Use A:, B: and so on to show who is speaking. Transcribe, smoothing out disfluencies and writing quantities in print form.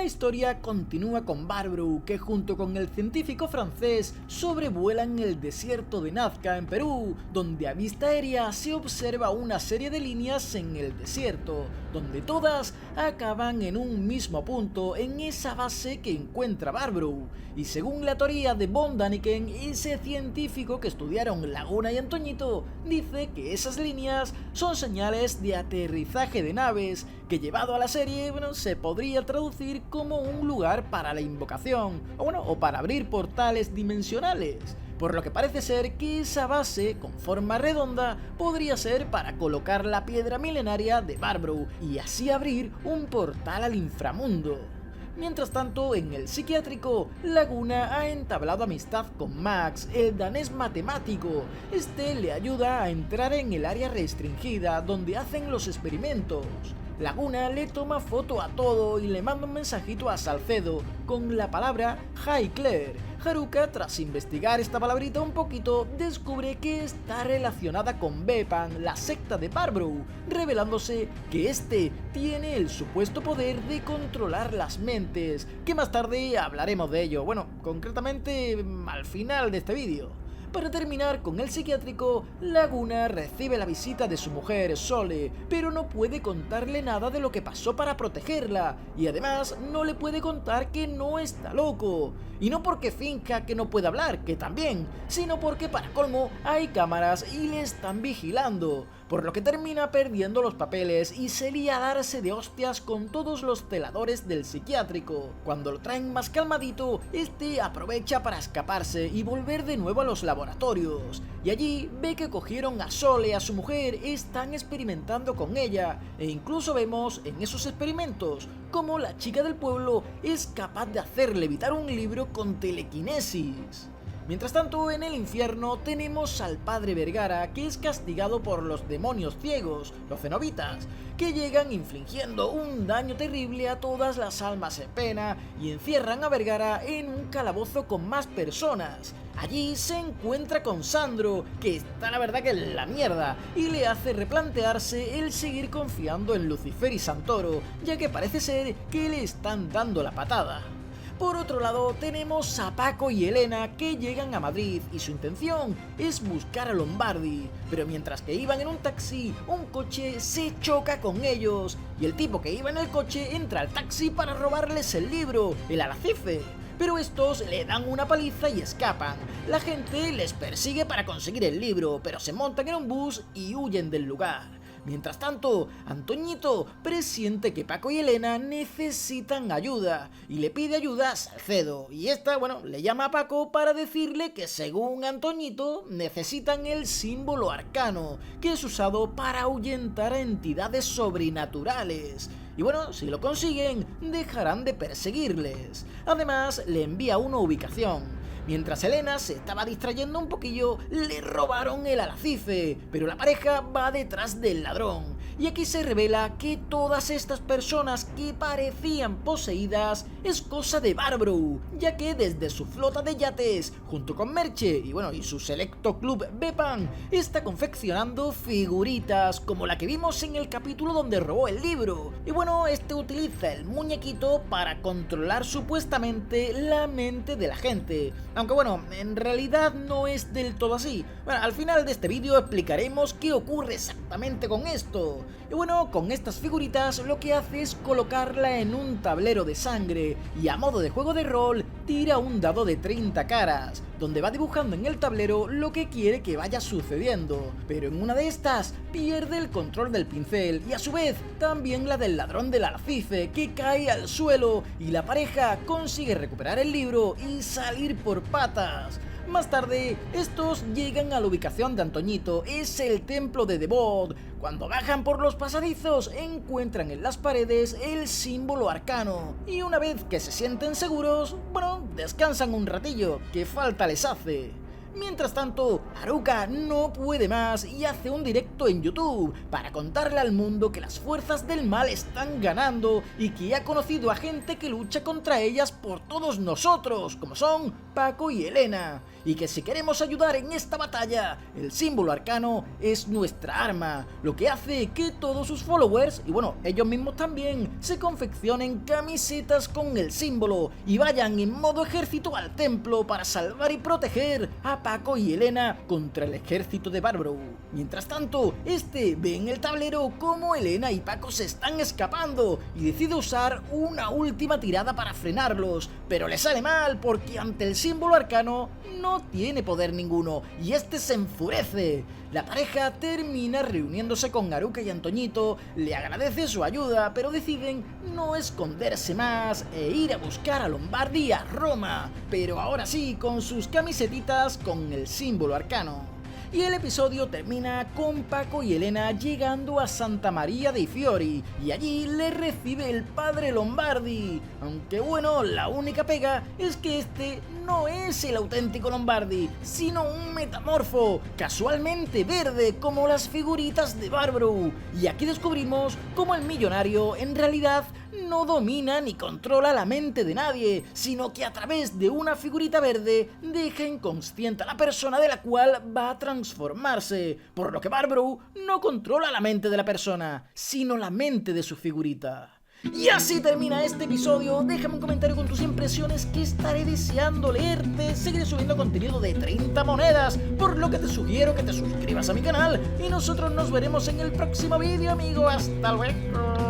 A: La historia continúa con Barbro, que junto con el científico francés sobrevuelan el desierto de Nazca en Perú, donde a vista aérea se observa una serie de líneas en el desierto, donde todas acaban en un mismo punto en esa base que encuentra Barbro. Y según la teoría de von Däniken, ese científico que estudiaron Laguna y Antoñito, dice que esas líneas son señales de aterrizaje de naves, que llevado a la serie, se podría traducir como un lugar para la invocación, o para abrir portales dimensionales. Por lo que parece ser que esa base, con forma redonda, podría ser para colocar la piedra milenaria de Barbro y así abrir un portal al inframundo. Mientras tanto, en el psiquiátrico, Laguna ha entablado amistad con Max, el danés matemático. Este le ayuda a entrar en el área restringida donde hacen los experimentos. Laguna le toma foto a todo y le manda un mensajito a Salcedo con la palabra Hi Claire. Haruka, tras investigar esta palabrita un poquito, descubre que está relacionada con Beppan, la secta de Barbro, revelándose que este tiene el supuesto poder de controlar las mentes, que más tarde hablaremos de ello, concretamente al final de este vídeo. Para terminar con el psiquiátrico, Laguna recibe la visita de su mujer, Sole, pero no puede contarle nada de lo que pasó para protegerla, y además no le puede contar que no está loco. Y no porque finja que no puede hablar, que también, sino porque para colmo hay cámaras y le están vigilando, por lo que termina perdiendo los papeles y se lía a darse de hostias con todos los celadores del psiquiátrico. Cuando lo traen más calmadito, este aprovecha para escaparse y volver de nuevo a los laboratorios, y allí ve que cogieron a Sole, a su mujer, están experimentando con ella, e incluso vemos en esos experimentos cómo la chica del pueblo es capaz de hacer levitar un libro con telequinesis. Mientras tanto, en el infierno tenemos al padre Vergara, que es castigado por los demonios ciegos, los cenobitas, que llegan infligiendo un daño terrible a todas las almas en pena y encierran a Vergara en un calabozo con más personas. Allí se encuentra con Sandro, que está la verdad que en la mierda, y le hace replantearse el seguir confiando en Lucifer y Santoro, ya que parece ser que le están dando la patada. Por otro lado, tenemos a Paco y Elena, que llegan a Madrid y su intención es buscar a Lombardi, pero mientras que iban en un taxi, un coche se choca con ellos y el tipo que iba en el coche entra al taxi para robarles el libro, el Alacife. Pero estos le dan una paliza y escapan. La gente les persigue para conseguir el libro, pero se montan en un bus y huyen del lugar. Mientras tanto, Antoñito presiente que Paco y Elena necesitan ayuda y le pide ayuda a Salcedo, y esta, le llama a Paco para decirle que según Antoñito necesitan el símbolo arcano, que es usado para ahuyentar a entidades sobrenaturales. Y si lo consiguen, dejarán de perseguirles. Además, le envía una ubicación. Mientras Elena se estaba distrayendo un poquillo, le robaron el Alacife, pero la pareja va detrás del ladrón. Y aquí se revela que todas estas personas que parecían poseídas es cosa de Barbro, ya que desde su flota de yates, junto con Merche y su selecto club Beppan, está confeccionando figuritas como la que vimos en el capítulo donde robó el libro. Y este utiliza el muñequito para controlar supuestamente la mente de la gente. Aunque en realidad no es del todo así. Al final de este vídeo explicaremos qué ocurre exactamente con esto. Y con estas figuritas lo que hace es colocarla en un tablero de sangre y a modo de juego de rol tira un dado de 30 caras, donde va dibujando en el tablero lo que quiere que vaya sucediendo. Pero en una de estas pierde el control del pincel y a su vez también la del ladrón del Alacife, que cae al suelo y la pareja consigue recuperar el libro y salir por patas. Más tarde, estos llegan a la ubicación de Antoñito, es el templo de Devot. Cuando bajan por los pasadizos, encuentran en las paredes el símbolo arcano. Y una vez que se sienten seguros, descansan un ratillo, que falta les hace. Mientras tanto, Haruka no puede más y hace un directo en YouTube para contarle al mundo que las fuerzas del mal están ganando y que ha conocido a gente que lucha contra ellas por todos nosotros, como son Paco y Elena, y que si queremos ayudar en esta batalla, el símbolo arcano es nuestra arma, lo que hace que todos sus followers, y bueno, ellos mismos también, se confeccionen camisetas con el símbolo y vayan en modo ejército al templo para salvar y proteger a Paco y Elena contra el ejército de Barbrough. Mientras tanto, este ve en el tablero cómo Elena y Paco se están escapando y decide usar una última tirada para frenarlos, pero le sale mal porque ante el símbolo arcano no tiene poder ninguno y este se enfurece. La pareja termina reuniéndose con Haruka y Antoñito, le agradece su ayuda, pero deciden no esconderse más e ir a buscar a Lombardi a Roma, pero ahora sí con sus camisetitas con el símbolo arcano. Y el episodio termina con Paco y Elena llegando a Santa Maria dei Fiori y allí le recibe el padre Lombardi, aunque bueno, la única pega es que este no es el auténtico Lombardi, sino un metamorfo, casualmente verde como las figuritas de Barbrough, y aquí descubrimos cómo el millonario en realidad no domina ni controla la mente de nadie, sino que a través de una figurita verde deja inconsciente a la persona de la cual va a transformarse, por lo que Barbrough no controla la mente de la persona, sino la mente de su figurita. Y así termina este episodio. Déjame un comentario con tus impresiones que estaré deseando leerte. Seguiré subiendo contenido de 30 monedas, por lo que te sugiero que te suscribas a mi canal y nosotros nos veremos en el próximo vídeo, amigo. Hasta luego.